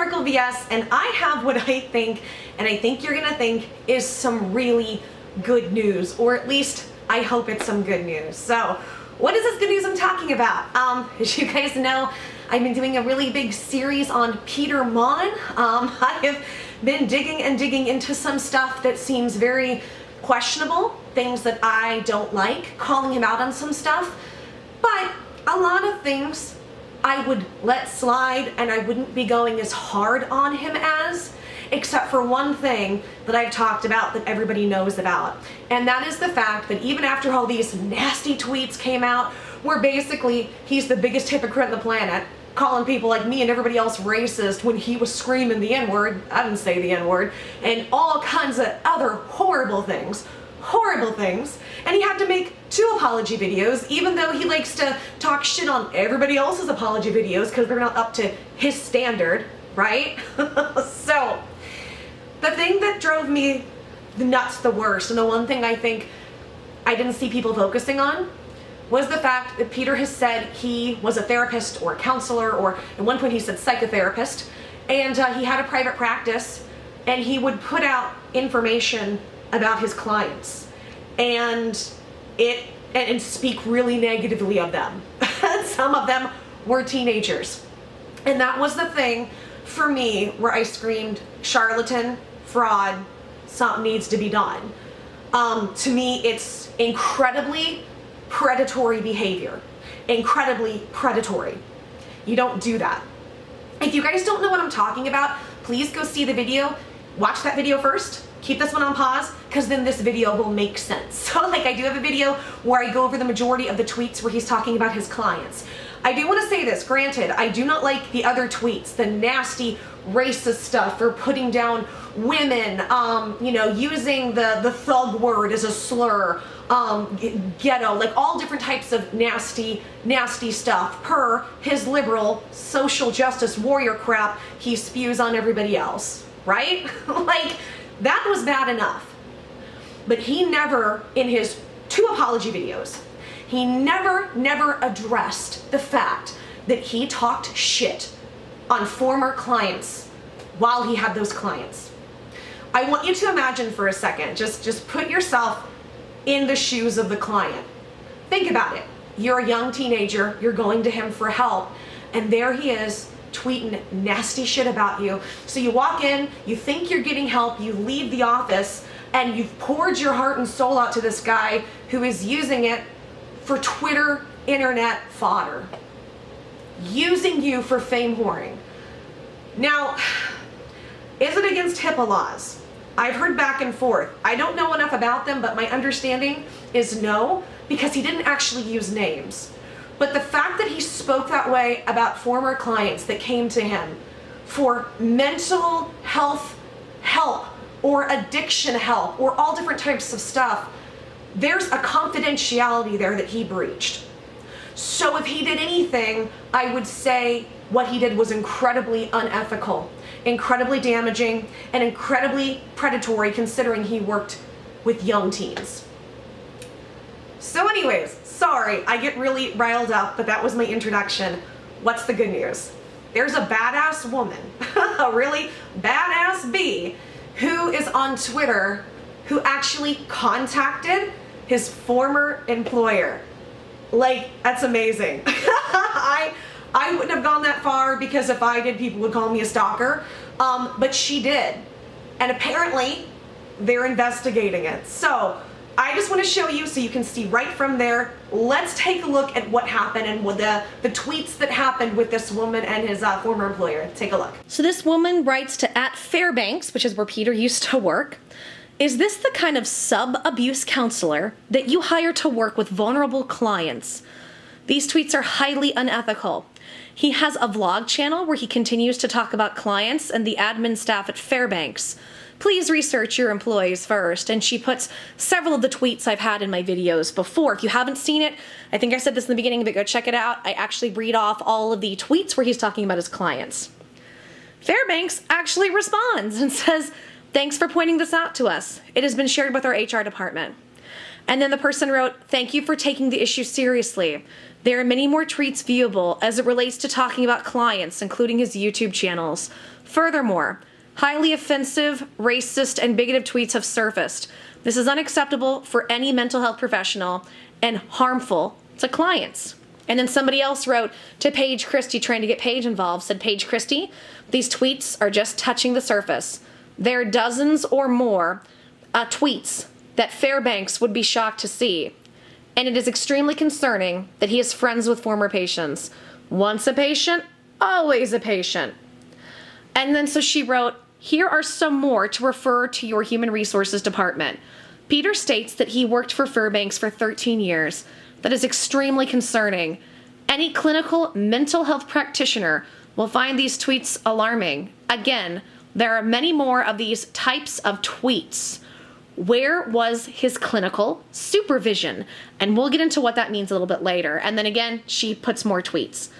Historical BS, and I have what I think, and I think you're gonna think, is some really good news, or at least I hope it's some good news. So, what is this good news I'm talking about? As you guys know, I've been doing a really big series on PeterMonn. I have been digging into some stuff that seems very questionable, things that I don't like, calling him out on some stuff, but a lot of things I would let slide and I wouldn't be going as hard on him as, except for one thing that I've talked about that everybody knows about. And that is the fact that even after all these nasty tweets came out, where basically he's the biggest hypocrite on the planet, calling people like me and everybody else racist when he was screaming the N-word, I didn't say the N-word, and all kinds of other horrible things, and he had to make 2 apology videos, even though he likes to talk shit on everybody else's apology videos because they're not up to his standard, right? So, the thing that drove me nuts the worst, and the one thing I think I didn't see people focusing on, was the fact that Peter has said he was a therapist or a counselor, or at one point he said psychotherapist, and he had a private practice, and he would put out information about his clients and speak really negatively of them. Some of them were teenagers. And that was the thing for me where I screamed, charlatan, fraud, something needs to be done. To me, it's incredibly predatory behavior. Incredibly predatory. You don't do that. If you guys don't know what I'm talking about, please go see the video. Watch that video first. Keep this one on pause, because then this video will make sense. So like, I do have a video where I go over the majority of the tweets where he's talking about his clients. I do want to say this, granted, I do not like the other tweets, the nasty racist stuff, or putting down women, you know, using the thug word as a slur, ghetto, like all different types of nasty stuff per his liberal social justice warrior crap he spews on everybody else, right? Like, that was bad enough. But he never, in his 2 apology videos, he never addressed the fact that he talked shit on former clients while he had those clients. I want you to imagine for a second, just put yourself in the shoes of the client. Think about it. You're a young teenager, you're going to him for help, and there he is tweeting nasty shit about you. So you walk in, you think you're getting help, you leave the office, and you've poured your heart and soul out to this guy who is using it for Twitter internet fodder. Using you for fame whoring. Now, is it against HIPAA laws? I've heard back and forth. I don't know enough about them, but my understanding is no, because he didn't actually use names. But the fact that he spoke that way about former clients that came to him for mental health help or addiction help or all different types of stuff, there's a confidentiality there that he breached. So if he did anything, I would say what he did was incredibly unethical, incredibly damaging, and incredibly predatory, considering he worked with young teens. So anyways, sorry, I get really riled up, but that was my introduction. What's the good news? There's a badass woman, a really badass bee, who is on Twitter, who actually contacted his former employer. Like, that's amazing. I wouldn't have gone that far, because if I did, people would call me a stalker. But she did. And apparently, they're investigating it. So, I just want to show you so you can see right from there. Let's take a look at what happened and what the tweets that happened with this woman and his former employer. Take a look. So this woman writes to @Fairbanks, which is where Peter used to work. Is this the kind of sub-abuse counselor that you hire to work with vulnerable clients? These tweets are highly unethical. He has a vlog channel where he continues to talk about clients and the admin staff at Fairbanks. Please research your employees first. And she puts several of the tweets I've had in my videos before. If you haven't seen it, I think I said this in the beginning, but go check it out. I actually read off all of the tweets where he's talking about his clients. Fairbanks actually responds and says, "Thanks for pointing this out to us. It has been shared with our HR department." And then the person wrote, "Thank you for taking the issue seriously. There are many more tweets viewable as it relates to talking about clients, including his YouTube channels. Furthermore, highly offensive, racist, and bigoted tweets have surfaced. This is unacceptable for any mental health professional and harmful to clients. And then somebody else wrote to Paige Christie, trying to get Paige involved, said, Paige Christie, these tweets are just touching the surface. There are dozens or more tweets that Fairbanks would be shocked to see. And it is extremely concerning that he is friends with former patients. Once a patient, always a patient. And then so she wrote, here are some more to refer to your human resources department. Peter states that he worked for Fairbanks for 13 years. That is extremely concerning. Any clinical mental health practitioner will find these tweets alarming. Again, there are many more of these types of tweets. Where was his clinical supervision? And we'll get into what that means a little bit later. And then again, she puts more tweets.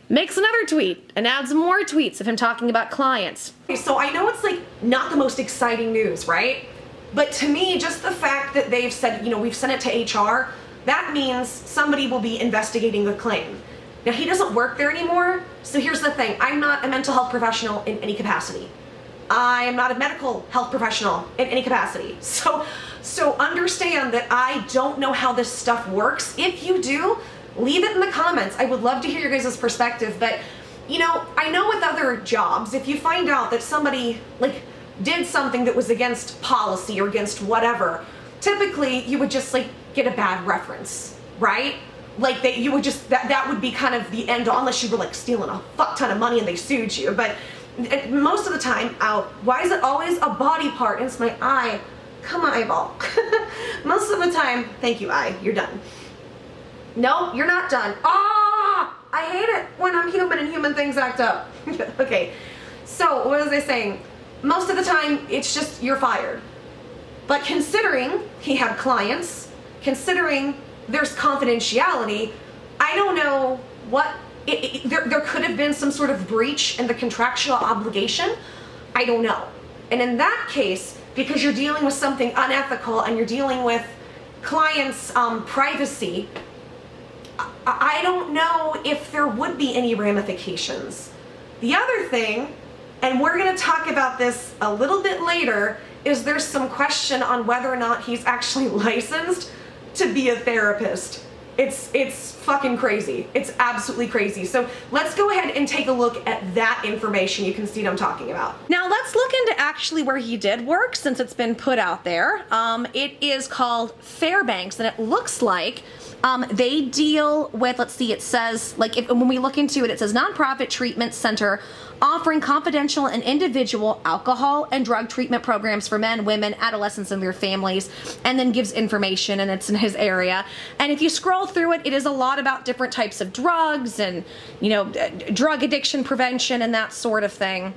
Makes another tweet and adds more tweets of him talking about clients. So I know it's like not the most exciting news, right? But to me, just the fact that they've said, you know, we've sent it to HR, that means somebody will be investigating the claim. Now, he doesn't work there anymore, so here's the thing. I'm not a mental health professional in any capacity. I am not a medical health professional in any capacity. So understand that I don't know how this stuff works. If you do, leave it in the comments. I would love to hear your guys' perspective, but you know, I know with other jobs, if you find out that somebody like did something that was against policy or against whatever, typically you would just like get a bad reference, right? Like that you would just, that would be kind of the end, unless you were like stealing a fuck ton of money and they sued you. But most of the time, why is it always a body part? And it's my eye. Come on, eyeball. Most of the time, thank you, eye, you're done. No, you're not done. Ah! I hate it when I'm human and human things act up. Okay, so what was I saying? Most of the time, it's just you're fired. But considering he had clients, considering there's confidentiality, I don't know what, there could have been some sort of breach in the contractual obligation. I don't know. And in that case, because you're dealing with something unethical and you're dealing with clients' privacy, I don't know if there would be any ramifications. The other thing, and we're going to talk about this a little bit later, is there's some question on whether or not he's actually licensed to be a therapist. It's fucking crazy. It's absolutely crazy. So let's go ahead and take a look at that information. You can see what I'm talking about. Now let's look into actually where he did work, since it's been put out there. It is called Fairbanks, and it looks like they deal with, let's see, it says, like, when we look into it, it says nonprofit treatment center offering confidential and individual alcohol and drug treatment programs for men, women, adolescents, and their families, and then gives information, and it's in his area. And if you scroll through it, it is a lot about different types of drugs and, you know, drug addiction prevention and that sort of thing.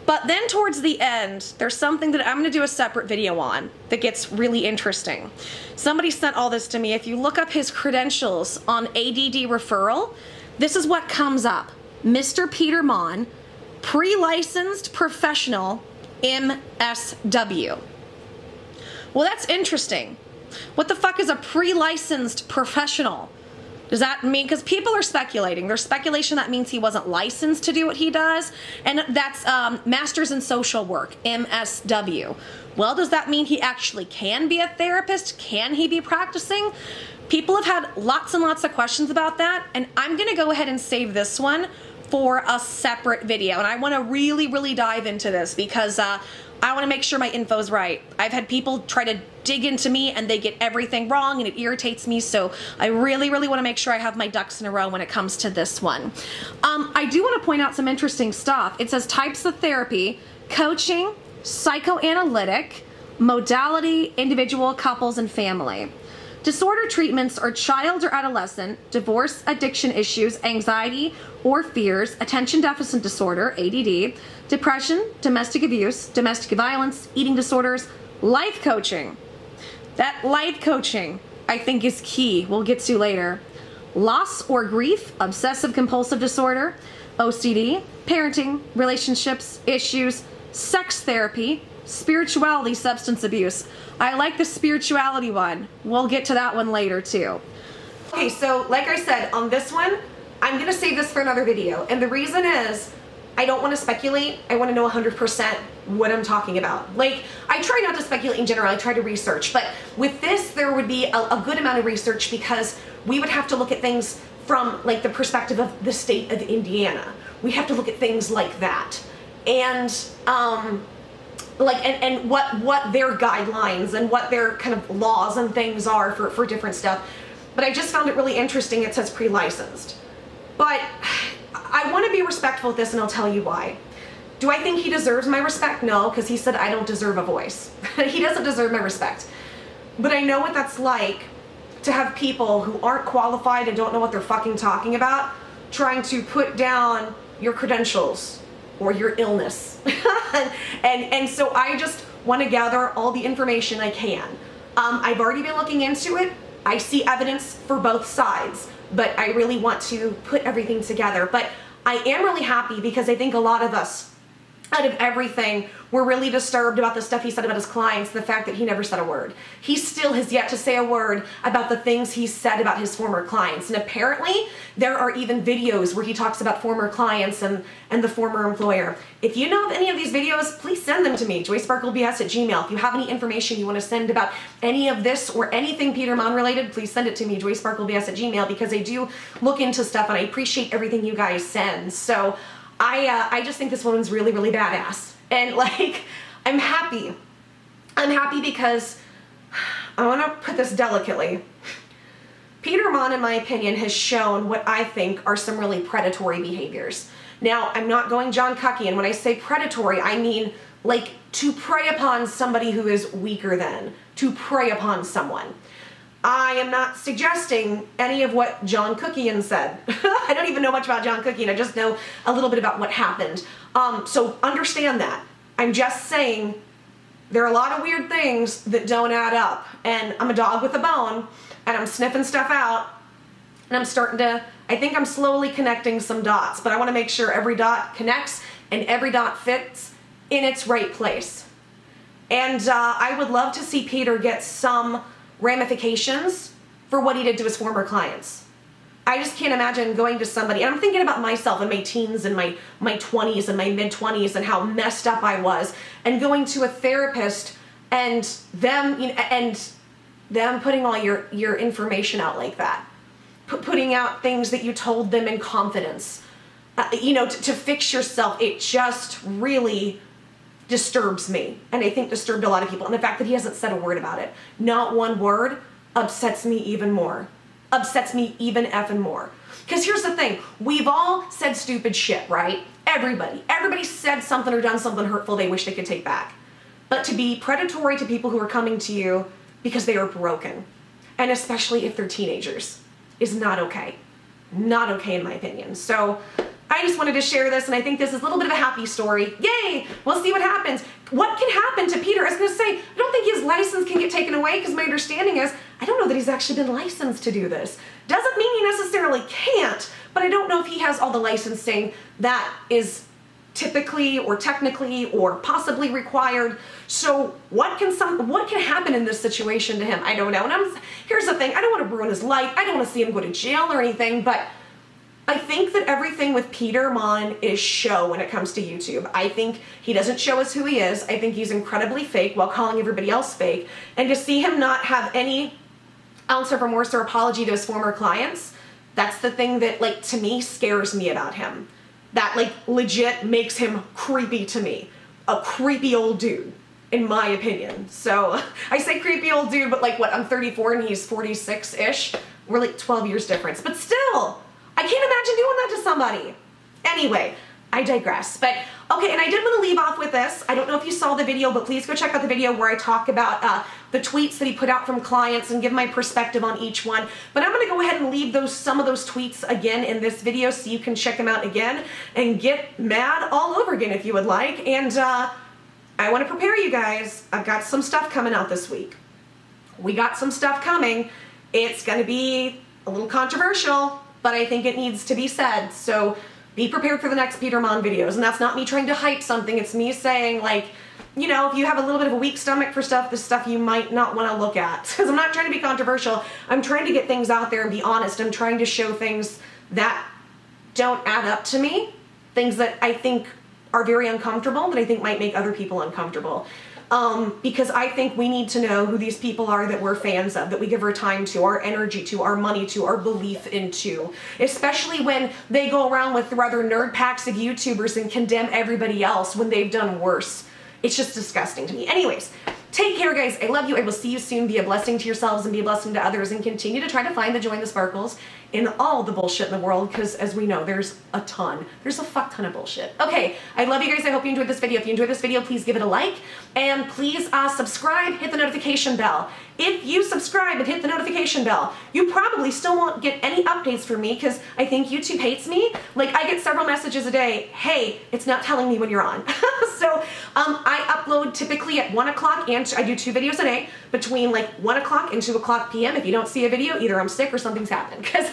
But then towards the end, there's something that I'm going to do a separate video on that gets really interesting. Somebody sent all this to me. If you look up his credentials on ADD referral, this is what comes up. Mr. PeterMonn, pre-licensed professional, MSW. Well, that's interesting. What the fuck is a pre-licensed professional? Does that mean, because people are speculating. There's speculation that means he wasn't licensed to do what he does, and that's Masters in Social Work, MSW. Well, does that mean he actually can be a therapist? Can he be practicing? People have had lots and lots of questions about that, and I'm going to go ahead and save this one for a separate video. And I want to really, really dive into this because I want to make sure my info's right. I've had people try to dig into me and they get everything wrong, and it irritates me. So I really, really want to make sure I have my ducks in a row when it comes to this one. I do want to point out some interesting stuff. It says types of therapy: coaching, psychoanalytic, modality, individual, couples, and family. Disorder treatments are child or adolescent, divorce, addiction issues, anxiety or fears, attention deficit disorder, ADD, depression, domestic abuse, domestic violence, eating disorders, life coaching. That life coaching, I think, is key. We'll get to later. Loss or grief, obsessive compulsive disorder, OCD, parenting, relationships, issues, sex therapy, spirituality, substance abuse. I like the spirituality one. We'll get to that one later too. Okay, so like I said, on this one, I'm gonna save this for another video. And the reason is, I don't want to speculate. I want to know 100% what I'm talking about. Like, I try not to speculate in general. I try to research. But with this, there would be a good amount of research because we would have to look at things from, like, the perspective of the state of Indiana. We have to look at things like that. And, and what their guidelines and what their kind of laws and things are for different stuff. But I just found it really interesting. It says pre-licensed. But I want to be respectful of this, and I'll tell you why. Do I think he deserves my respect? No, because he said I don't deserve a voice. He doesn't deserve my respect. But I know what that's like to have people who aren't qualified and don't know what they're fucking talking about trying to put down your credentials or your illness. and so I just want to gather all the information I can. I've already been looking into it. I see evidence for both sides, but I really want to put everything together. But I am really happy because I think a lot of us, out of everything, were really disturbed about the stuff he said about his clients, the fact that he never said a word. He still has yet to say a word about the things he said about his former clients. And apparently, there are even videos where he talks about former clients and the former employer. If you know of any of these videos, please send them to me, joysparklebs@gmail. If you have any information you want to send about any of this or anything PeterMonn related, please send it to me, joysparklebs@gmail, because I do look into stuff and I appreciate everything you guys send. So I just think this woman's really, really badass. And like, I'm happy. I'm happy because, I want to put this delicately, PeterMonn, in my opinion, has shown what I think are some really predatory behaviors. Now, I'm not going John Cucky, and when I say predatory, I mean like to prey upon somebody who is weaker than, to prey upon someone. I am not suggesting any of what John Cookian said. I don't even know much about John Cookian. I just know a little bit about what happened. So understand that. I'm just saying there are a lot of weird things that don't add up. And I'm a dog with a bone, and I'm sniffing stuff out, and I'm starting to, I think I'm slowly connecting some dots, but I want to make sure every dot connects and every dot fits in its right place. And I would love to see Peter get some ramifications for what he did to his former clients. I just can't imagine going to somebody, and I'm thinking about myself in my teens and my 20s and my mid-20s and how messed up I was, and going to a therapist and them, you know, and them putting all your information out like that, putting out things that you told them in confidence, you know, to fix yourself. It just really disturbs me, and I think disturbed a lot of people. And the fact that he hasn't said a word about it, not one word, upsets me even more. Upsets me even effing more. Because here's the thing, we've all said stupid shit, right? Everybody said something or done something hurtful they wish they could take back. But to be predatory to people who are coming to you because they are broken, and especially if they're teenagers, is not okay. Not okay in my opinion. So I just wanted to share this, and I think this is a little bit of a happy story. Yay! We'll see what happens. What can happen to Peter? I was going to say, I don't think his license can get taken away, because my understanding is, I don't know that he's actually been licensed to do this. Doesn't mean he necessarily can't, but I don't know if he has all the licensing that is typically or technically or possibly required. So what can happen in this situation to him? I don't know. And here's the thing, I don't want to ruin his life. I don't want to see him go to jail or anything, but I think that everything with PeterMonn is show when it comes to YouTube. I think he doesn't show us who he is. I think he's incredibly fake while calling everybody else fake. And to see him not have any ounce of remorse or apology to his former clients, that's the thing that, like, to me, scares me about him. That, like, legit makes him creepy to me. A creepy old dude, in my opinion. So, I say creepy old dude, but like, what, I'm 34 and he's 46-ish? We're like 12 years difference. But still, I can't imagine doing that to somebody. Anyway, I digress. But, okay, and I did want to leave off with this. I don't know if you saw the video, but please go check out the video where I talk about the tweets that he put out from clients and give my perspective on each one. But I'm going to go ahead and leave some of those tweets again in this video so you can check them out again and get mad all over again if you would like. And I want to prepare you guys. I've got some stuff coming out this week. We got some stuff coming. It's going to be a little controversial, but I think it needs to be said. So be prepared for the next PeterMonn videos. And that's not me trying to hype something. It's me saying, like, you know, if you have a little bit of a weak stomach for stuff, this stuff you might not want to look at. Because I'm not trying to be controversial. I'm trying to get things out there and be honest. I'm trying to show things that don't add up to me. things that I think are very uncomfortable, that I think might make other people uncomfortable. Because I think we need to know who these people are that we're fans of, that we give our time to, our energy to, our money to, our belief into. Especially when they go around with rather nerd packs of YouTubers and condemn everybody else when they've done worse. It's just disgusting to me. Anyways, take care, guys. I love you. I will see you soon. Be a blessing to yourselves and be a blessing to others, and continue to try to find the joy and the sparkles in all the bullshit in the world, because as we know, there's a ton. There's a fuck ton of bullshit. Okay, I love you guys. I hope you enjoyed this video. If you enjoyed this video, please give it a like, and please subscribe, hit the notification bell. If you subscribe and hit the notification bell, you probably still won't get any updates from me, because I think YouTube hates me. Like, I get several messages a day, hey, it's not telling me when you're on. So I upload typically at 1 o'clock, and I do 2 videos a day between like 1 o'clock and 2 o'clock p.m. If you don't see a video, either I'm sick or something's happened, because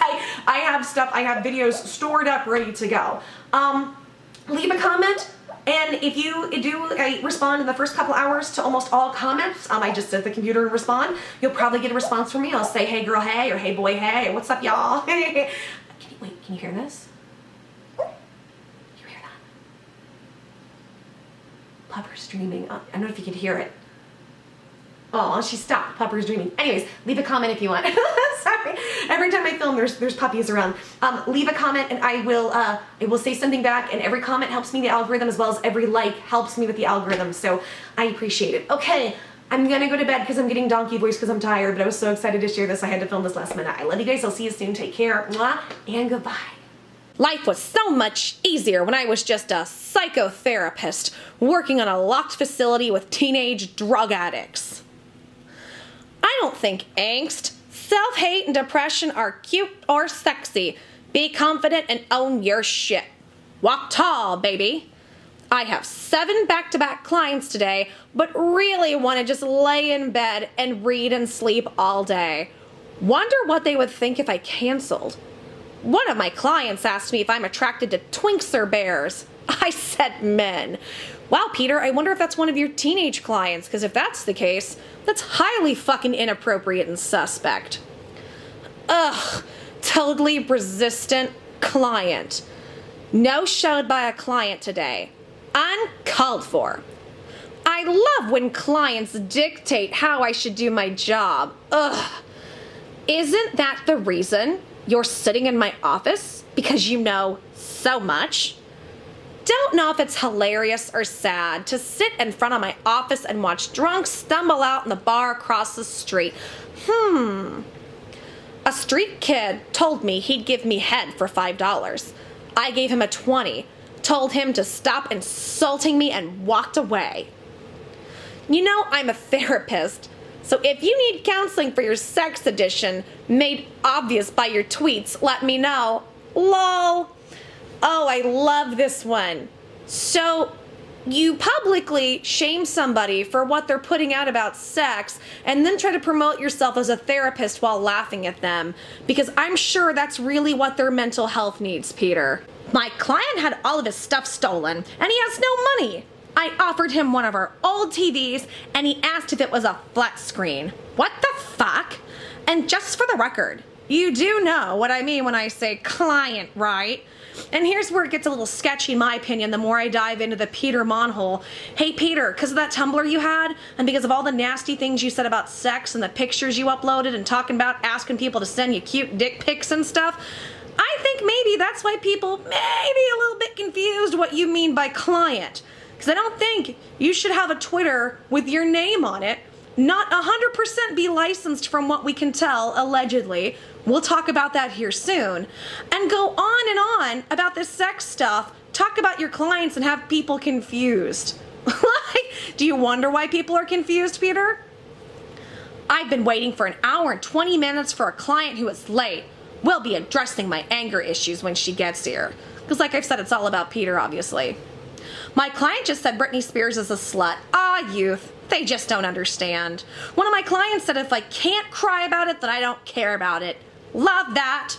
I have videos stored up ready to go. Leave a comment, and if you do respond in the first couple hours to almost all comments, I just sit at the computer and respond. You'll probably get a response from me. I'll say, hey girl, hey, or hey boy, hey, or what's up y'all? Wait, can you hear this? You hear that? Pupper's dreaming. I don't know if you can hear it. Oh, she stopped. Pupper's dreaming. Anyways, leave a comment if you want. Sorry. Every time I film, there's puppies around. Leave a comment, and I will say something back. And every comment helps me with the algorithm, as well as every like helps me with the algorithm. So I appreciate it. Okay, I'm gonna go to bed because I'm getting donkey voice because I'm tired. But I was so excited to share this. I had to film this last minute. I love you guys. I'll see you soon. Take care. Mwah, and goodbye. Life was so much easier when I was just a psychotherapist working on a locked facility with teenage drug addicts. I don't think angst, self-hate, and depression are cute or sexy. Be confident and own your shit. Walk tall, baby. I have 7 back-to-back clients today, but really want to just lay in bed and read and sleep all day. Wonder what they would think if I canceled. One of my clients asked me if I'm attracted to twinks or bears. I said men. Wow, Peter, I wonder if that's one of your teenage clients, because if that's the case, that's highly fucking inappropriate and suspect. Ugh, totally resistant client. No showed by a client today. Uncalled for. I love when clients dictate how I should do my job. Ugh. Isn't that the reason you're sitting in my office? Because you know so much? Don't know if it's hilarious or sad to sit in front of my office and watch drunks stumble out in the bar across the street. A street kid told me he'd give me head for $5. I gave him a $20, told him to stop insulting me, and walked away. You know, I'm a therapist, so if you need counseling for your sex addiction made obvious by your tweets, let me know. LOL. Oh, I love this one. So, you publicly shame somebody for what they're putting out about sex and then try to promote yourself as a therapist while laughing at them, because I'm sure that's really what their mental health needs, Peter. My client had all of his stuff stolen and he has no money. I offered him one of our old TVs and he asked if it was a flat screen. What the fuck? And just for the record, you do know what I mean when I say client, right? And here's where it gets a little sketchy, in my opinion, the more I dive into the PeterMonn hole. Hey, Peter, because of that Tumblr you had, and because of all the nasty things you said about sex and the pictures you uploaded and talking about asking people to send you cute dick pics and stuff, I think maybe that's why people may be a little bit confused what you mean by client. Because I don't think you should have a Twitter with your name on it, not 100% be licensed from what we can tell, allegedly. We'll talk about that here soon. And go on and on about this sex stuff, talk about your clients and have people confused. Do you wonder why people are confused, Peter? I've been waiting for 1 hour and 20 minutes for a client who is late. We'll be addressing my anger issues when she gets here. Because like I've said, it's all about Peter, obviously. My client just said Britney Spears is a slut. Ah, youth. They just don't understand. One of my clients said if I can't cry about it, then I don't care about it. Love that.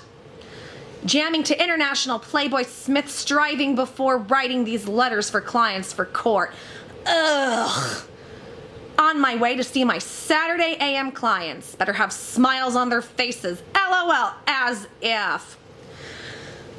Jamming to international Playboy Smith striving before writing these letters for clients for court. Ugh. On my way to see my Saturday AM clients. Better have smiles on their faces. LOL, as if.